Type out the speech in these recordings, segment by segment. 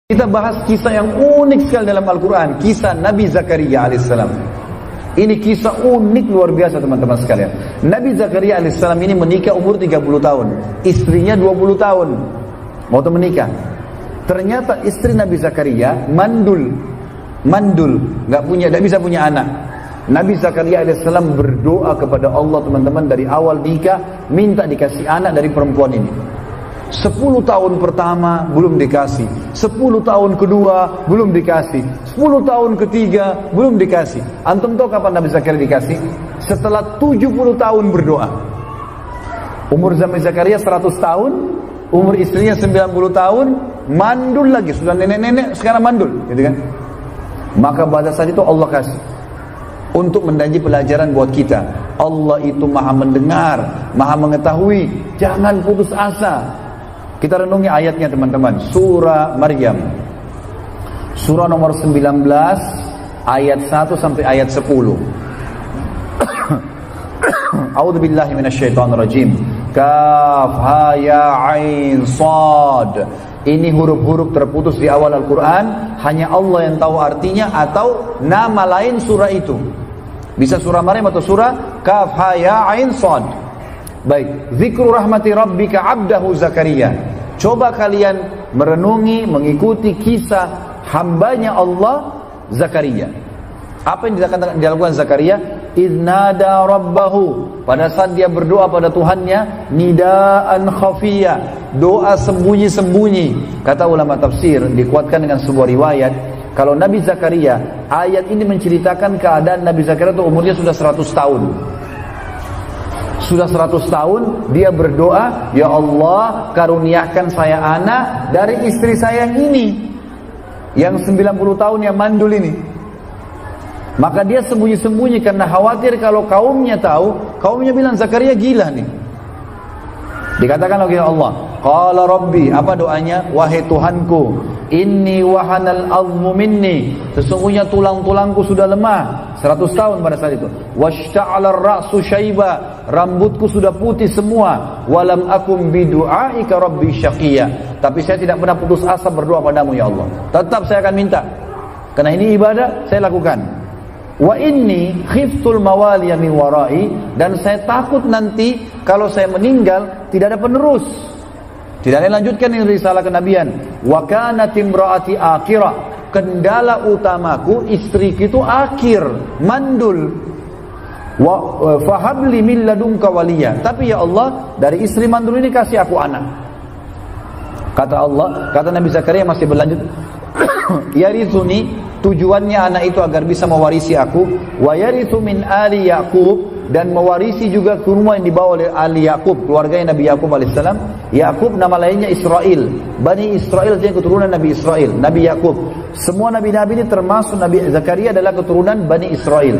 Kita bahas kisah yang unik sekali dalam Al-Quran, kisah Nabi Zakaria alaihissalam. Ini kisah unik luar biasa teman-teman sekalian. Nabi Zakaria alaihissalam ini menikah umur 30 tahun, istrinya 20 tahun, mau menikah. Ternyata istri Nabi Zakaria mandul, nggak bisa punya anak. Nabi Zakaria alaihissalam berdoa kepada Allah teman-teman dari awal nikah, minta dikasih anak dari perempuan ini. 10 tahun pertama belum dikasih, 10 tahun kedua belum dikasih, 10 tahun ketiga belum dikasih. Antum tahu kapan Nabi Zakaria dikasih? Setelah 70 tahun berdoa. Umur Nabi Zakaria 100 tahun, umur istrinya 90 tahun, mandul lagi, sudah nenek-nenek sekarang mandul, gitu kan? Maka pada saat itu Allah kasih untuk menjadi pelajaran buat kita. Allah itu maha mendengar, maha mengetahui, jangan putus asa. Kita renungi ayatnya teman-teman. Surah Maryam, surah nomor 19 ayat 1 sampai ayat 10. A'udzubillahi minasyaitonirrajim. Kaf ha ya ain sad. Ini huruf-huruf terputus di awal Al-Quran, hanya Allah yang tahu artinya atau nama lain surah itu. Bisa surah Maryam atau surah Kaf ha ya ain sad. Baik, zikru rahmati rabbika abdahu Zakaria. Coba kalian merenungi, mengikuti kisah hambanya Allah Zakaria. Apa yang dilakukan Zakaria? Idnada rabbahu, pada saat dia berdoa pada Tuhannya, nidaan khafiyya, doa sembunyi-sembunyi. Kata ulama tafsir, dikuatkan dengan sebuah riwayat, kalau Nabi Zakaria, ayat ini menceritakan keadaan Nabi Zakaria itu umurnya sudah 100 tahun. Sudah 100 tahun dia berdoa, ya Allah karuniakan saya anak dari istri saya yang ini, yang 90 tahun yang mandul ini. Maka dia sembunyi-sembunyi karena khawatir kalau kaumnya tahu, kaumnya bilang Zakaria gila nih. Dikatakan oleh Allah, qala rabbi, apa doanya? Wahai Tuhanku, inni wahanal azmu minni, sesungguhnya tulang-tulangku sudah lemah. 100 tahun pada saat itu. Washta'ala ar-ra'su syaiba, rambutku sudah putih semua. Walam akum bidu'aika rabbi syaqiyya, tapi saya tidak pernah putus asa berdoa padamu ya Allah. Tetap saya akan minta, karena ini ibadah saya lakukan. Wa inni khiftul mawaliya min warai, dan saya takut nanti kalau saya meninggal tidak ada penerus, tidak ada yang lanjutkan ini risalah kenabian. Wa kanat imraati akhirah, kendala utamaku istriku itu akhir, mandul. Wa fahabli min ladunka waliya, tapi ya Allah dari istri mandul ini kasih aku anak. Kata Allah, kata Nabi Zakaria masih berlanjut, yarithuni, tujuannya anak itu agar bisa mewarisi aku, wa yarithu min ali Yaqub, dan mewarisi juga kurma yang dibawa oleh ali Yaqub, keluarganya Nabi Yaqub alaihissalam. Yaqub nama lainnya Israel, Bani Israel itu keturunan Nabi Israel, Nabi Yaqub. Semua nabi-nabi ini termasuk Nabi Zakaria adalah keturunan Bani Israel.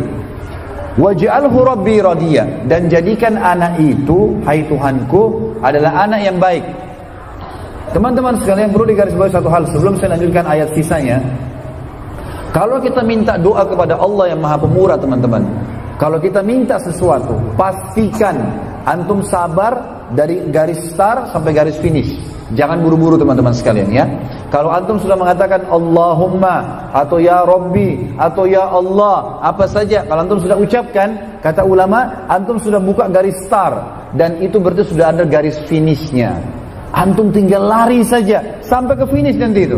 Waj'alhu rabbi radiya, dan jadikan anak itu, hai Tuhanku, adalah anak yang baik. Teman-teman sekalian, perlu digarisbawahi satu hal sebelum saya lanjutkan ayat sisanya. Kalau kita minta doa kepada Allah yang Maha Pemurah teman-teman, kalau kita minta sesuatu, pastikan antum sabar dari garis start sampai garis finish. Jangan buru-buru teman-teman sekalian ya. Kalau antum sudah mengatakan Allahumma atau ya Rabbi atau ya Allah, apa saja, kalau antum sudah ucapkan, kata ulama, antum sudah buka garis start, dan itu berarti sudah ada garis finishnya. Antum tinggal lari saja sampai ke finish nanti itu.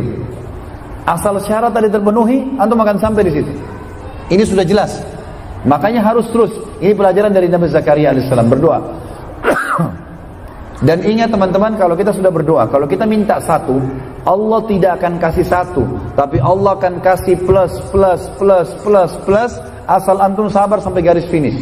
Asal syarat tadi terpenuhi, antum akan sampai di situ. Ini sudah jelas. Makanya harus terus. Ini pelajaran dari Nabi Zakaria alaihissalam, berdoa. Dan ingat teman-teman, kalau kita sudah berdoa, kalau kita minta satu, Allah tidak akan kasih satu, tapi Allah akan kasih plus, asal antum sabar sampai garis finish.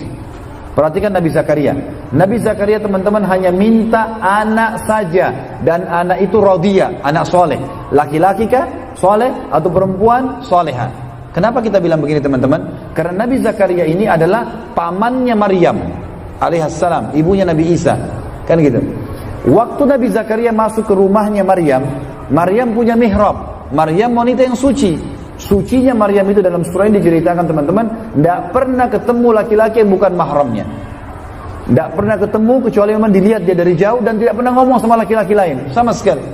Perhatikan Nabi Zakaria. Nabi Zakaria teman-teman hanya minta anak saja, dan anak itu radiyah, anak soleh. Laki-laki kah? Soleh atau perempuan? Soleha. Kenapa kita bilang begini teman-teman? Karena Nabi Zakaria ini adalah pamannya Maryam alaihissalam, ibunya Nabi Isa. Kan gitu. Waktu Nabi Zakaria masuk ke rumahnya Maryam, Maryam punya mihrab. Maryam wanita yang suci. Sucinya Maryam itu dalam surah ini diceritakan teman-teman, tidak pernah ketemu laki-laki yang bukan mahramnya. Tidak pernah ketemu kecuali memang dilihat dia dari jauh, dan tidak pernah ngomong sama laki-laki lain sama sekali.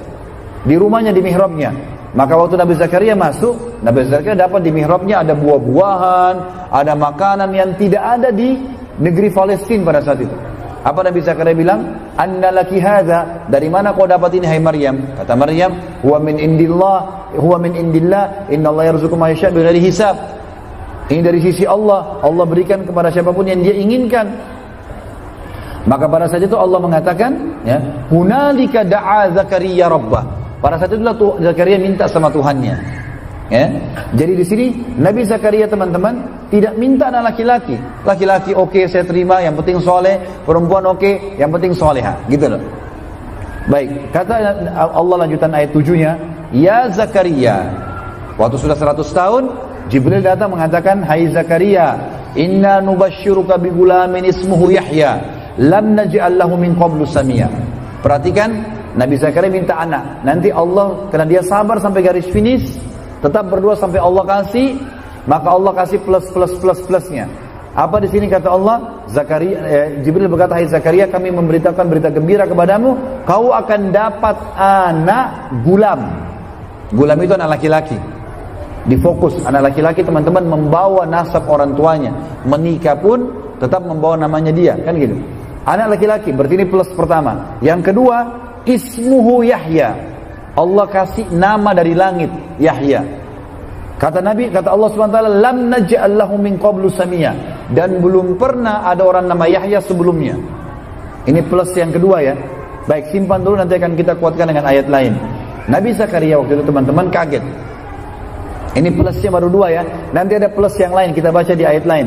Di rumahnya, di mihrabnya. Maka waktu Nabi Zakaria masuk, Nabi Zakaria dapat di mihrabnya ada buah-buahan, ada makanan yang tidak ada di negeri Palestina pada saat itu. Apa Nabi Zakaria bilang? Anna laki hadza, dari mana kau dapat ini hai Maryam? Kata Maryam, huwa min indillah, inna Allah yarzuqu man yasha' bighairi hisab. Ini dari sisi Allah, Allah berikan kepada siapapun yang dia inginkan. Maka pada saat itu Allah mengatakan, ya, hunalika da'a Zakaria rabbah. Pada saat itulah Zakaria minta sama Tuhannya. Ya. Jadi di sini Nabi Zakaria teman-teman tidak minta anak laki-laki. Laki-laki oke, saya terima, yang penting soleh. Perempuan oke, yang penting soleha. Gitu loh. Baik, kata Allah lanjutan ayat 7-nya, ya Zakaria. Waktu sudah 100 tahun, Jibril datang mengatakan, hai Zakaria, inna nubashiruka bi gulamin ismuhu Yahya, lam naj'al lahu min qablu samia. Perhatikan, Nabi Zakaria minta anak. Nanti Allah, karena dia sabar sampai garis finish, tetap berdoa sampai Allah kasih, maka Allah kasih plusnya. Apa di sini kata Allah? Jibril berkata, hai Zakaria, kami memberitakan berita gembira kepadamu, kau akan dapat anak gulam. Gulam itu anak laki-laki. Difokus, anak laki-laki teman-teman membawa nasab orang tuanya. Menikah pun tetap membawa namanya dia, kan gitu. Anak laki-laki, berarti ini plus pertama. Yang kedua, ismuhu Yahya. Allah kasih nama dari langit, Yahya. Kata Nabi, kata Allah SWT, lam naj'al lahu min qablu samia. Dan belum pernah ada orang nama Yahya sebelumnya. Ini plus yang kedua ya. Baik, simpan dulu, nanti akan kita kuatkan dengan ayat lain. Nabi Zakaria waktu itu teman-teman kaget. Ini plusnya baru 2 ya. Nanti ada plus yang lain, kita baca di ayat lain.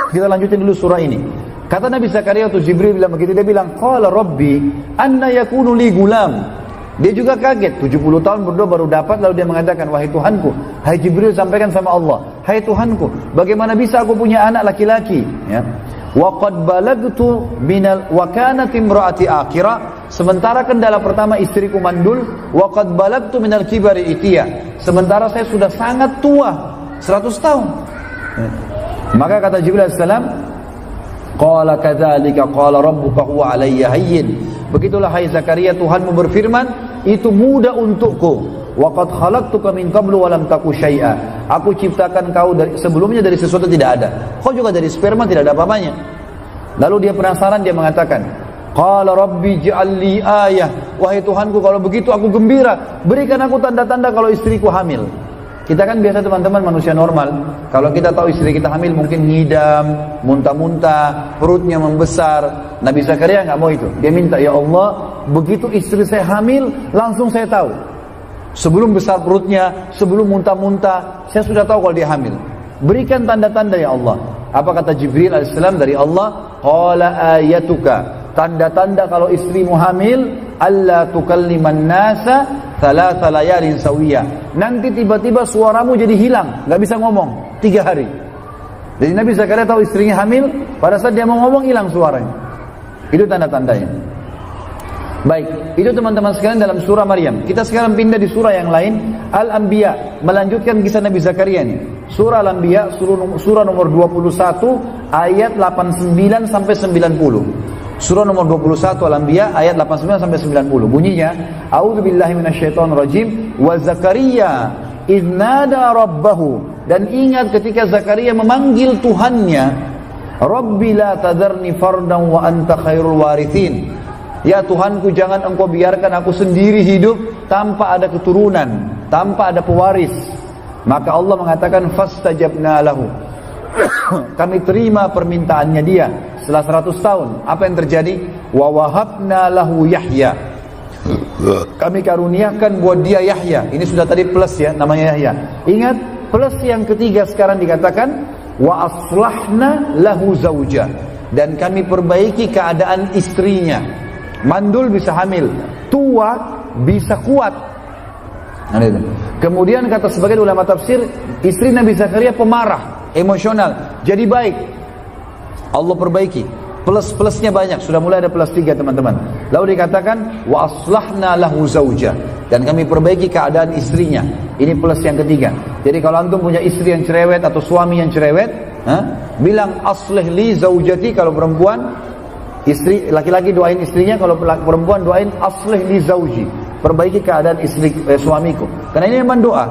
Kita lanjutin dulu surah ini. Kata Nabi Zakaria waktu Jibril bilang begitu, dia bilang, qala rabbi anna yakunu li gulam. Dia juga kaget, 70 tahun berdoa baru dapat, lalu dia mengatakan, wahai Tuhanku, hai Jibril sampaikan sama Allah, hai Tuhanku, bagaimana bisa aku punya anak laki-laki? Ya. Wa qad balagtu minal wa kanat imraati akhira, sementara kendala pertama istriku mandul, wa qad balagtu minal kibari itiya, sementara saya sudah sangat tua, 100 tahun. Ya. Maka kata Jibril alaihissalam, qala kadzalika qala rabbuka huwa alayya hayyin. Begitulah hai Zakaria, Tuhanmu berfirman, itu mudah untukku. Wa qad khalaqtuka min qablu wa lam taku syai'a. Aku ciptakan kau dari sebelumnya dari sesuatu tidak ada. Kau juga dari sperma tidak ada apa-apanya. Lalu dia penasaran, dia mengatakan, qala rabbi ij'al li ayah. Wahai Tuhanku, kalau begitu aku gembira, berikan aku tanda-tanda kalau istriku hamil. Kita kan biasa teman-teman manusia normal, kalau kita tahu istri kita hamil mungkin ngidam, muntah-muntah, perutnya membesar. Nabi Zakaria nggak mau itu. Dia minta, ya Allah, begitu istri saya hamil, langsung saya tahu. Sebelum besar perutnya, sebelum muntah-muntah, saya sudah tahu kalau dia hamil. Berikan tanda-tanda ya Allah. Apa kata Jibril alaihissalam dari Allah? Qala ayatuka. Tanda-tanda kalau istrimu hamil, alla tukalliman nasa thalatha layalin sawiyah. Nanti tiba-tiba suaramu jadi hilang, nggak bisa ngomong 3 hari. Jadi Nabi Zakaria tahu istrinya hamil, pada saat dia mau ngomong hilang suaranya. Itu tanda-tandanya. Baik, itu teman-teman sekalian dalam surah Maryam. Kita sekarang pindah di surah yang lain, Al-Anbiya, melanjutkan kisah Nabi Zakaria ini. Surah Al-Anbiya, surah nomor 21, ayat 89 sampai 90. Surah nomor 21 Al-Anbiya ayat 89 sampai 90. Bunyinya, a'udzubillahi minasyaitonirrajim, wa Zakaria idz nada rabbahu, dan ingat ketika Zakaria memanggil Tuhannya, Rabbi la tadarni fardan wa anta khairul warithin. Ya Tuhanku, jangan engkau biarkan aku sendiri hidup tanpa ada keturunan, tanpa ada pewaris. Maka Allah mengatakan fastajabna lahu. Kami terima permintaannya dia setelah 100 tahun. Apa yang terjadi? Wa wahabna lahu Yahya. Kami karuniakan buat dia Yahya. Ini sudah tadi plus ya, namanya Yahya. Ingat, plus yang ketiga sekarang dikatakan wa aslahna lahu zauja, dan kami perbaiki keadaan istrinya. Mandul bisa hamil, tua bisa kuat. Nah, itu. Kemudian kata sebagian ulama tafsir, istri Nabi Zakaria pemarah, emosional, jadi baik. Allah perbaiki. Plus-plusnya banyak, sudah mulai ada plus 3 teman-teman. Lalu dikatakan wa aslahna lahu zauja, dan kami perbaiki keadaan istrinya. Ini plus yang ketiga. Jadi kalau antum punya istri yang cerewet atau suami yang cerewet, bilang aslih li zaujati. Kalau perempuan, istri laki-laki doain istrinya, kalau perempuan doain aslih li zauji, perbaiki keadaan suamiku. Karena ini memang doa.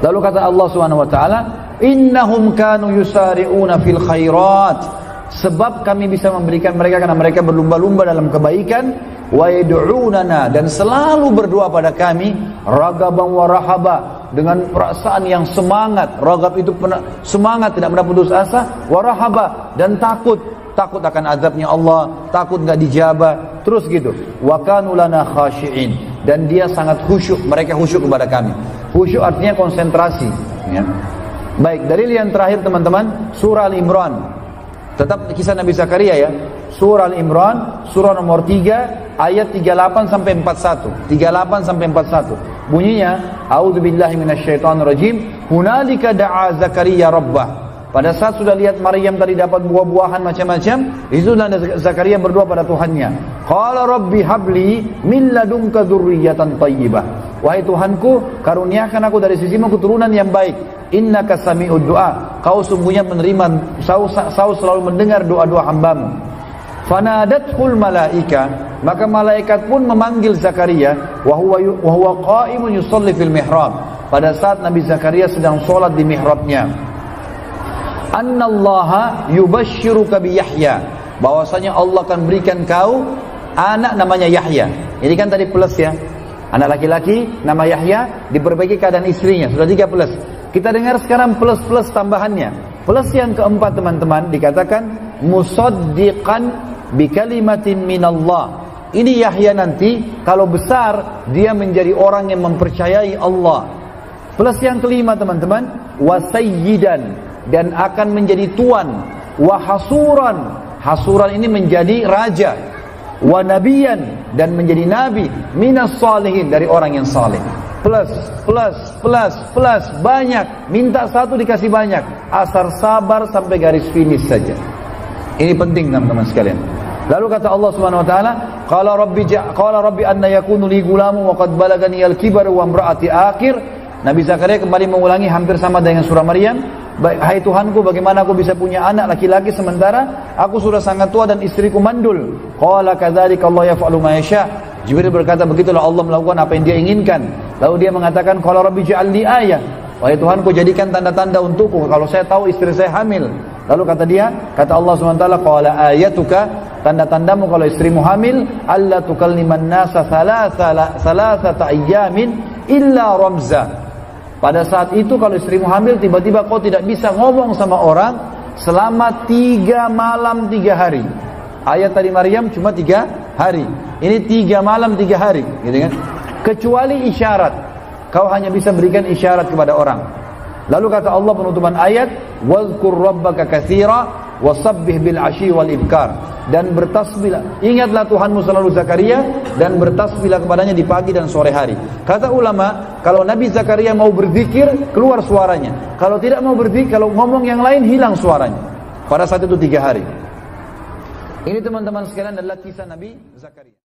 Lalu kata Allah Subhanahu wa taala, innahum kanu yusari'una fil khairat, sebab kami bisa memberikan mereka karena mereka berlumba-lumba dalam kebaikan, wa yad'unana, dan selalu berdoa pada kami, ragaban wa rahaba, dengan perasaan yang semangat. Ragab itu semangat, tidak pernah putus asa, wa rahaba, dan takut akan azabnya Allah, takut enggak dijabah, terus gitu. Wa kanu lana khashi'in, dan dia sangat khusyuk, mereka khusyuk kepada kami. Khusyuk artinya konsentrasi, ya. Baik, dalil yang terakhir teman-teman, surah Al-Imran. Tetap kisah Nabi Zakaria ya. Surah Al-Imran, surah nomor 3, ayat 38 sampai 41. 38 sampai 41. Bunyinya, a'udzubillahi minasyaitonirrajim, hunalika da'a Zakaria rabbah. Pada saat sudah lihat Maryam tadi dapat buah-buahan macam-macam, itu Zakaria berdoa pada Tuhannya. Qala rabbi habli min ladunka dzurriyyatan thayyibah. Wahai Tuhanku, karuniakan aku dari sisimu keturunan yang baik. Innaka sami'ud du'a. Kau sungguhnya menerima, kau selalu mendengar doa-doa hambamu. Fanadathul malaika, maka malaikat pun memanggil Zakaria, wa huwa qa'imun yusalli fil mihrab. Pada saat Nabi Zakaria sedang sholat di mihrabnya. Annallaha yubashshiruka bi Yahya, bahwasanya Allah akan berikan kau anak namanya Yahya. Ini kan tadi plus ya, anak laki-laki nama Yahya, diperbaiki keadaan istrinya, sudah 3 plus. Kita dengar sekarang plus-plus tambahannya. Plus yang keempat teman-teman, dikatakan musaddiqan bi kalimatin minallah. Ini Yahya nanti kalau besar dia menjadi orang yang mempercayai Allah. Plus yang kelima teman-teman, wasayyidan, dan akan menjadi tuan, wa hasuran, hasuran ini menjadi raja, wa nabiyan, dan menjadi nabi, minas salihin, dari orang yang saleh. Plus, banyak, minta satu dikasih banyak, asar sabar sampai garis finish saja. Ini penting teman-teman sekalian. Lalu kata Allah Subhanahu wa taala, qala rabbi anna yakunu li gulamu wa qad balagani al-kibar wa imraati akhir. Nabi Zakaria kembali mengulangi hampir sama dengan surah Maryam. Hai Tuhanku, bagaimana aku bisa punya anak laki-laki sementara aku sudah sangat tua dan istriku mandul. Qala kadzalika Allah yaf'alu ma yasha. Jibril berkata, begitulah Allah melakukan apa yang dia inginkan. Lalu dia mengatakan, qala rabbi ij'al li ayah. Wahai Tuhanku, jadikan tanda-tanda untukku kalau saya tahu istri saya hamil. Lalu kata Allah SWT, qala ayatuka, tanda-tandamu kalau istrimu hamil, alla tukalliman nasa thalathata ayyamin illa ramza. Pada saat itu kalau istrimu hamil, tiba-tiba kau tidak bisa ngomong sama orang selama 3 malam 3 hari. Ayat tadi Maryam cuma 3 hari. Ini 3 malam 3 hari, gitu kan? Kecuali isyarat. Kau hanya bisa berikan isyarat kepada orang. Lalu kata Allah penutupan ayat, wazkur rabbaka katsira wasabbih bil asyi wal ibkar, dan bertasbihlah, ingatlah Tuhanmu selalu Zakaria, dan bertasbihlah kepadanya di pagi dan sore hari. Kata ulama, kalau Nabi Zakaria mau berzikir keluar suaranya, kalau tidak mau berzikir, kalau ngomong yang lain hilang suaranya. Pada saat itu 3 hari. Ini teman-teman sekalian adalah kisah Nabi Zakaria.